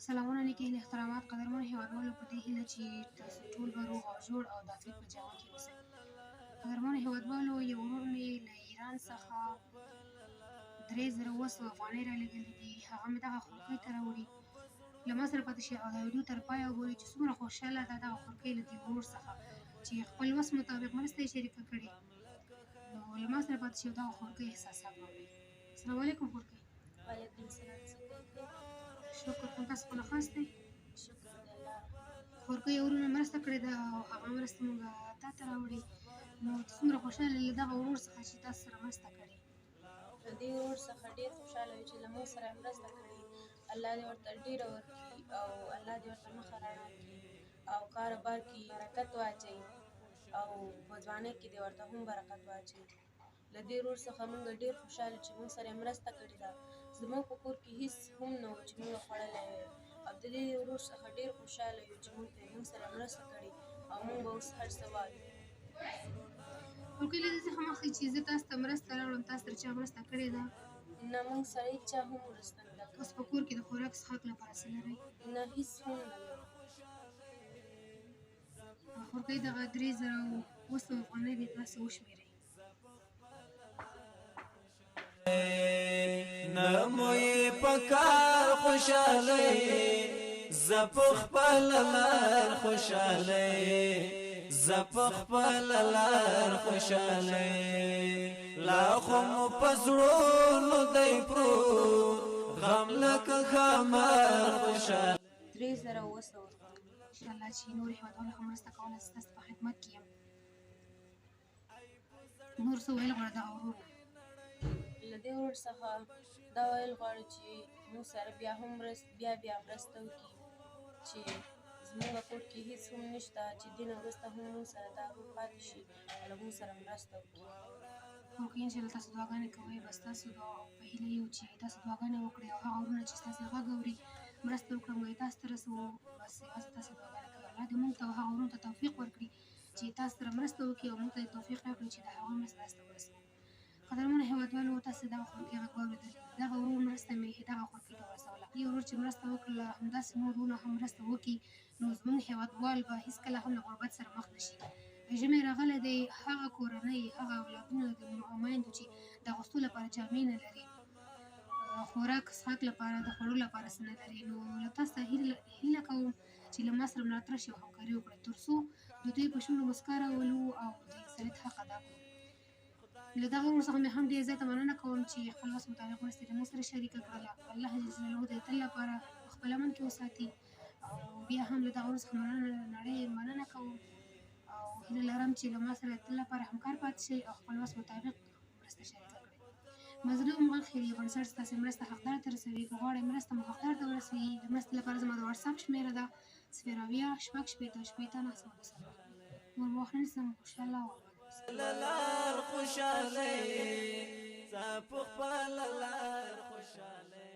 سلامونه نیکې هیلې احترامات قدرمنو هېوادوالو په دې هیله چې تاسو ټول به روغ او جوړ او د عافیت په جامه کې اوسئ. قدرمنو هېوادوالو یو ورور مې له ایران څخه 3200 افغانۍ رالېږلي دي. هغه مې دغه خورکۍ ته راوړي. له ما سره پاتې شي او دا ویډیو تر پایه وګورئ چې څومره خوشحاله ده دغه خورکۍ له دې ورور څخه چې خپل وس مطابق مرسته یې شریکه کړې. نو له ما سره پاتې شي او دغه خورکۍ احساسات واورئ. السلام علیکم خورکۍ. وعلیکم السلام. څه کوئ؟ شکر کوم. تاسو خپله ښاست دی؟ شکر د الله. خورکۍ ورور مې مرسته کړې ده او هغه مرسته موږ تا ته راوړې. نو ته څومره خوشحاله له دغه ورور څخه چې تا سره مرسته کړې؟ له دې ورور څخه ډېر خوشحاله یم چې له موږ سره یې مرسته کړې. الله دې ورته ډېره ورکړي او الله دې ورته مخه رڼا کړي او کاروبار کې برکت واچوي او په ځوانۍ کې دې ورته هم برکت واچوي. له دې ورور څخه موږ ډېر خوشحاله چې موږ سره یې مرسته کړې ده. زموږ په کور کې هېڅ هم نه وو چې موږ خوړلی وی او د دې ورور څخه ډېر خوشحاله یو چې موږ سره یې مرسته کړې او موږ به اوس هر څه وایو. خورکۍ له دې څخه مه اخلئ چې زه تاسو ته مرسته راوړم. تاسو سره چا مرسته کړې ده؟ نه، موږ سره هېچا هم مرسته نه ده کړې. اوس په کور کې د خوراک څښاک لپاره څه لرئ؟ نه، هېڅ هم نه لرو. خورکۍ دغه 3200 افغانۍ دې تاسو وشمېرئ. نموی پکار خوشالی زپخ پللار خوشالی زپخ پللار خوشالی لاخم پزرونو دی پرو غم لک خمار خوشالی 3200 انشاءالله چې نور هېوادوالو هم مرسته کوله زه ستاسو په خدمت کې یم. نور څه ویل غواړه دغه ورور نه؟ له دې ورور څخه دا ویل غواړو چې موږ سره بیا مرسته وکړي چې زموږ کور کې هېڅ هم نشته چې دې نه وروسته هم موږ سره دا ورور پاتې شي او له موږ سره مرسته وکړي. خورکۍ انشاءالله تاسو دعاګانې کوئ. بس تاسو په هیله یو چې تاسو دعاګانې وکړئ او هغه ورونه چې ستاسې غږ اوري مرسته وکړه موږ یې تاسو ته رسوو. بس یوازې تاسې دعاګانې کوئ. الله دې موږ ته او هغه ورونو ته توفیق ورکړي چې تاسو سره مرسته وکړي او موږ ته توفیق راکړي چې د هغوی مرسته تاسو ته ورسوو. قدرمنو هېوادوالو تاسو دغه خورکۍ غږ واورېدل. دغه ورور مرسته مې دغه خورکۍ ته ورسوله. دې ورور چې مرسته وکړله همداسې نور ورونه هم مرسته وکړي نو زموږ هېوادوال به هېڅکله هم له غربت سره مخ نه شي. ژمی راغلی دی، هغه کورنۍ هغه اولادونه د میندو چې د اغوستو لپاره جامې نه لري، خوراک څښاک لپاره د خوړو لپاره څه نه لري. نو له تاسو ته هیله کوم چې له ما سره ملاتړ شي او همکاري وکړئ تر څو د دوی په شونډو مسکا راولو او د انسانیت حق ادا کړو. له دغه ورور څخه مې هم ډېر زیاته مننه کوم چې خپل وس مطابق مرسته له موږ سره شریکه کړله. الله جل جلاله د تل لپاره په خپل امن کې وساتي او بیا هم له دغه ورور څخه مننه کوم او هیله لرم چې له ما سره د تل لپاره همکار پاتې شئ او خپل وس مطابق مرسته شریکه کړئ. مظلوم غږ خیریه بنسټ ستاسې مرسته حقدار ته رسوي. که غواړئ مرسته مو حقدار ته ورسوي د مرستې لپاره زما د وټساپ شمېره ده 080 نور وخت نه نیسم. خوشحاله او لار خوشالی زپخ پللار خوشالی